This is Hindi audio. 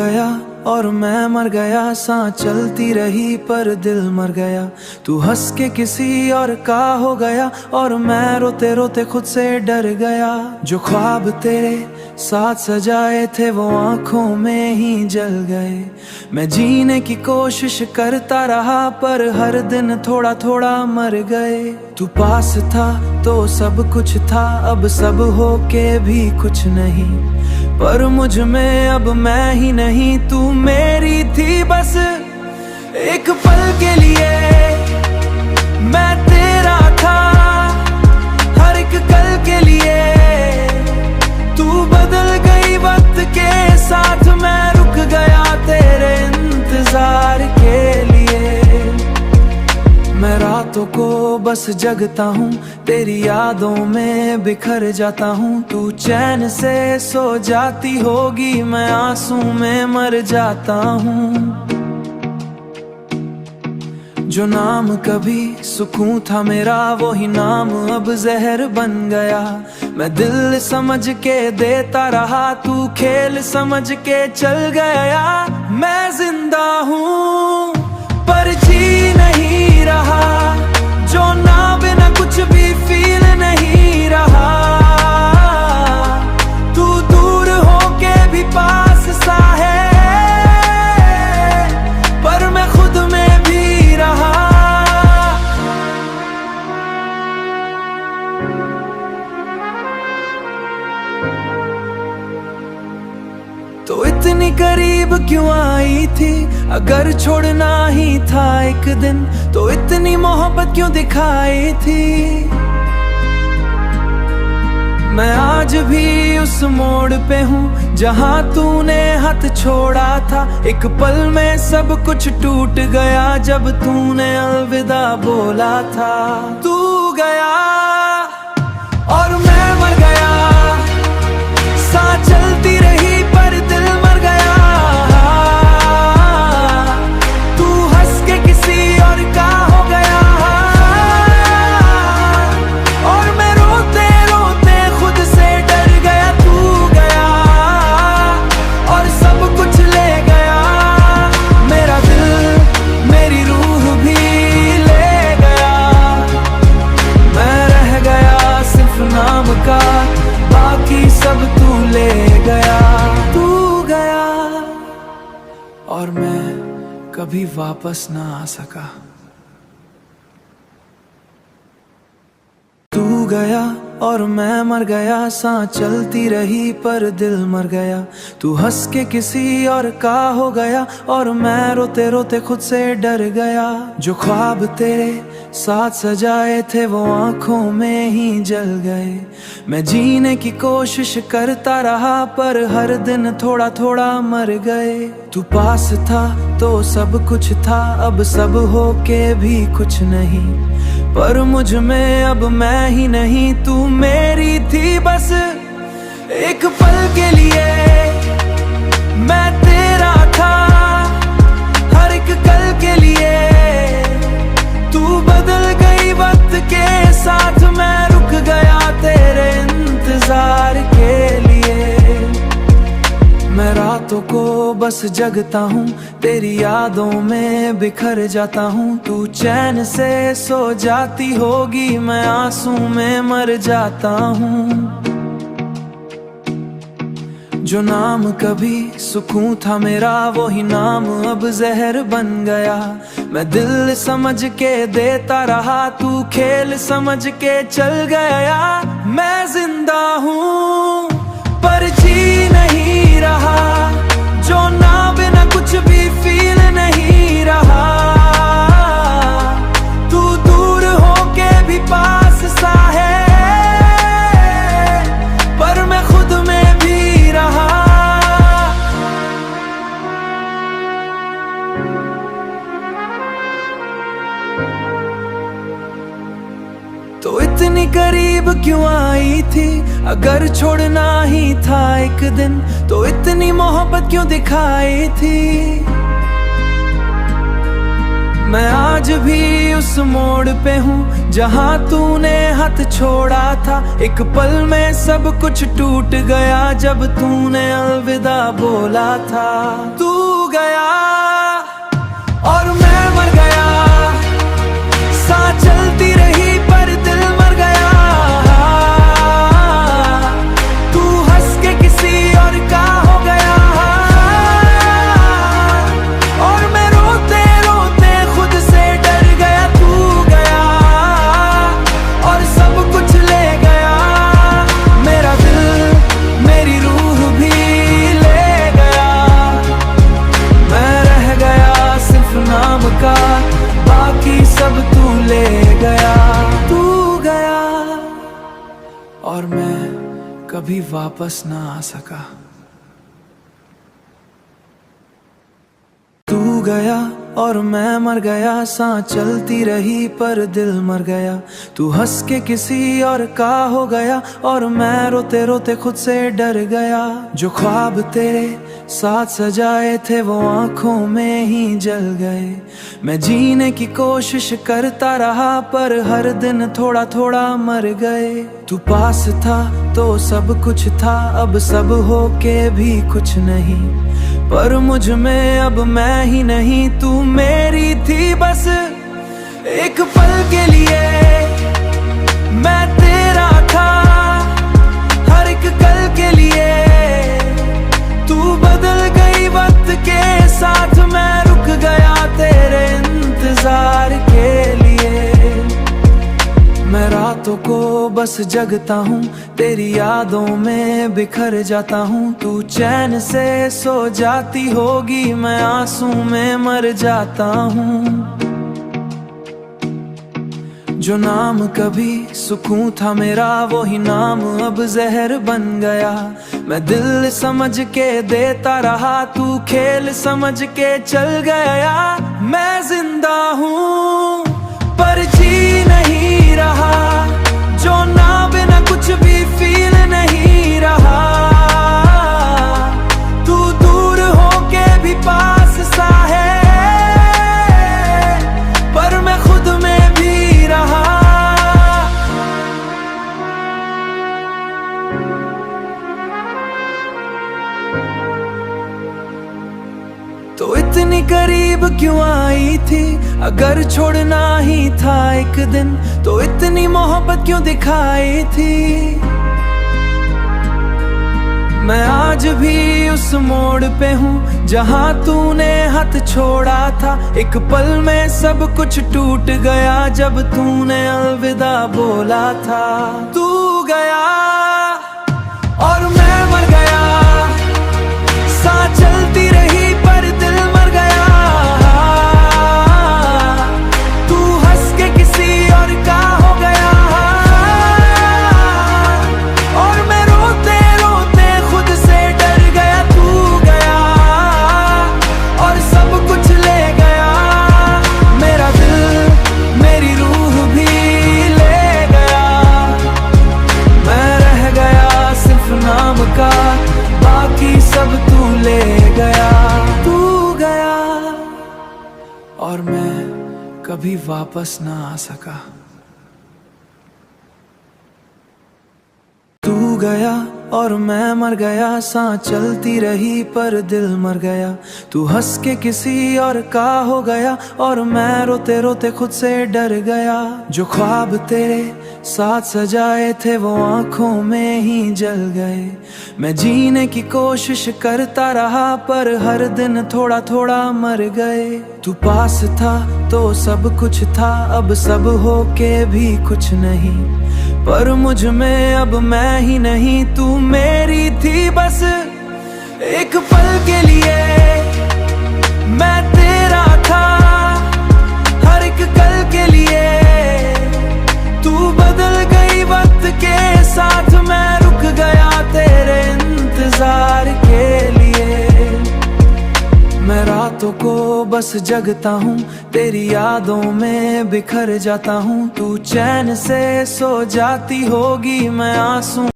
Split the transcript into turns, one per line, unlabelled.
गया और मैं मर गया, सांस चलती रही पर दिल मर गया। तू हंस के किसी और का हो गया और मैं रोते रोते खुद से डर गया। जो ख्वाब तेरे साथ सजाए थे वो आंखों में ही जल गए। मैं जीने की कोशिश करता रहा पर हर दिन थोड़ा थोड़ा मर गए। तू पास था तो सब कुछ था, अब सब हो के भी कुछ नहीं। पर मुझ में अब मैं ही नहीं, तू मेरी थी बस एक पल के लिए। मैं तेरा था हर एक कल के लिए। तू बदल गई वक्त के साथ, मैं रुक गया तेरे इंतजार के लिए। मैं रातों को बस जगता हूँ, तेरी यादों में बिखर जाता हूँ। तू चैन से सो जाती होगी, मैं आंसू में मर जाता हूँ। जो नाम कभी सुकून था मेरा, वही नाम अब जहर बन गया। मैं दिल समझ के देता रहा, तू खेल समझ के चल गया। मैं जिंदा हूँ पर जी नहीं रहा, जो ना बिना कुछ भी फील नहीं रहा। तू दूर होके भी पास सा है, पर मैं खुद में भी रहा। तो इतनी करीब क्यों आई थी, अगर छोड़ना ही था एक दिन तो इतनी मोहब्बत क्यों दिखाई थी। मैं आज भी उस मोड़ पे हूँ जहाँ तूने हाथ छोड़ा था। एक पल में सब कुछ टूट गया जब तूने अलविदा बोला था। तू गया और मैं मर गया, सांस चलती रही पर दिल मर गया। तू हंस के किसी और का हो गया और मैं रोते रोते खुद से डर गया। तू गया और सब कुछ ले गया, मेरा दिल मेरी रूह भी ले गया। मैं रह गया सिर्फ नाम का, बाकी सब तू ले गया। तू गया और मैं कभी वापस ना आ सका। तू गया और मैं मर गया, सांस चलती रही पर दिल मर गया। तू हंस के किसी और का हो गया और मैं रोते रोते खुद से डर गया। जो ख्वाब तेरे साथ सजाए थे वो आंखों में ही जल गए। मैं जीने की कोशिश करता रहा पर हर दिन थोड़ा थोड़ा मर गए। तू पास था तो सब कुछ था, अब सब हो के भी कुछ नहीं। पर मुझ में अब मैं ही नहीं, तू मेरी थी बस एक पल के लिए। मैं तेरा था हर एक कल के लिए। तू बदल गई वक्त के साथ, मैं रुक गया तेरे इंतजार के लिए। मैं रातों को बस जगता हूँ, तेरी यादों में बिखर जाता हूँ। तू चैन से सो जाती होगी, मैं आंसू में मर जाता हूँ। जो नाम कभी सुकून था मेरा, वही नाम अब जहर बन गया। मैं दिल समझ के देता रहा, तू खेल समझ के चल गया। मैं जिंदा हूँ पर जी नहीं रहा, जो ना बिना कुछ भी फील नहीं रहा। तू दूर होके भी पास सा है, पर मैं खुद में भी रहा। तो इतनी करीब क्यों आई थी, अगर छोड़ना ही था एक दिन तो इतनी मोहब्बत क्यों दिखाई थी। मैं आज भी उस मोड़ पे हूँ जहाँ तूने हाथ छोड़ा था, एक पल में सब कुछ टूट गया जब तूने अलविदा बोला था। तू गया और मैं मर गया, सांस चलती रही पर दिल मर गया। तू हंस के किसी और का हो गया और मैं रोते रोते खुद से डर गया। तू गया और सब कुछ ले गया, मेरा दिल मेरी रूह भी ले गया। मैं रह गया सिर्फ नाम का, बाकी सब तू ले गया। तू गया और मैं कभी वापस ना आ सका। तू गया और मैं मर गया, सांस चलती रही पर दिल मर गया। तू हंस के किसी और का हो गया और मैं रोते रोते खुद से डर गया। जो ख्वाब तेरे साथ सजाए थे वो आंखों में ही जल गए। मैं जीने की कोशिश करता रहा पर हर दिन थोड़ा थोड़ा मर गए। तू पास था तो सब कुछ था, अब सब हो के भी कुछ नहीं। पर मुझ में अब मैं ही नहीं, तू मेरी थी बस एक पल के लिए। मैं तेरा था हर एक कल के लिए। तू बदल गई वक्त के साथ, मैं रुक गया तेरे इंतजार के लिए। मैं रातों को बस जगता हूँ, तेरी यादों में बिखर जाता हूँ। तू चैन से सो जाती होगी, मैं आंसू में मर जाता हूँ। जो नाम कभी सुकून था मेरा, वही नाम अब जहर बन गया। मैं दिल समझ के देता रहा, तू खेल समझ के चल गया। मैं जिंदा हूँ पर जी नहीं रहा, जो ना बिना कुछ भी फील नहीं रहा। तू दूर होके भी पास सा है, पर मैं खुद में भी रहा। तो इतनी करीब क्यों आई थी, अगर छोड़ना ही था एक दिन तो इतनी मोहब्बत क्यों दिखाई थी। मैं आज भी उस मोड़ पे हूँ जहाँ तूने हाथ छोड़ा था। एक पल में सब कुछ टूट गया जब तूने अलविदा बोला था। तू गया और मैं मर गया, सांस चलती रही पर दिल मर गया। तू हंस के किसी और का हो गया और मैं रोते रोते खुद से डर गया। तू गया और सब कुछ ले गया, मेरा दिल मेरी रूह भी ले गया। मैं रह गया सिर्फ नाम का, बाकी सब तू ले गया। तू गया और मैं कभी वापस ना आ सका। तू गया और मैं मर गया, सांस चलती रही पर दिल मर गया। तू हंस के किसी और का हो गया और मैं रोते रोते खुद से डर गया। जो ख्वाब तेरे साथ सजाए थे वो आंखों में ही जल गए। मैं जीने की कोशिश करता रहा पर हर दिन थोड़ा थोड़ा मर गए। तू पास था तो सब कुछ था, अब सब हो के भी कुछ नहीं। पर मुझ में अब मैं ही नहीं, तू मेरी थी बस एक पल के लिए। मैं तेरा था हर एक कल के लिए। तू बदल गई वक्त के साथ, मैं रुक गया तेरे इंतजार के लिए। मैं रातों को बस जगता हूँ, तेरी यादों में बिखर जाता हूँ। तू चैन से सो जाती होगी, मैं आंसू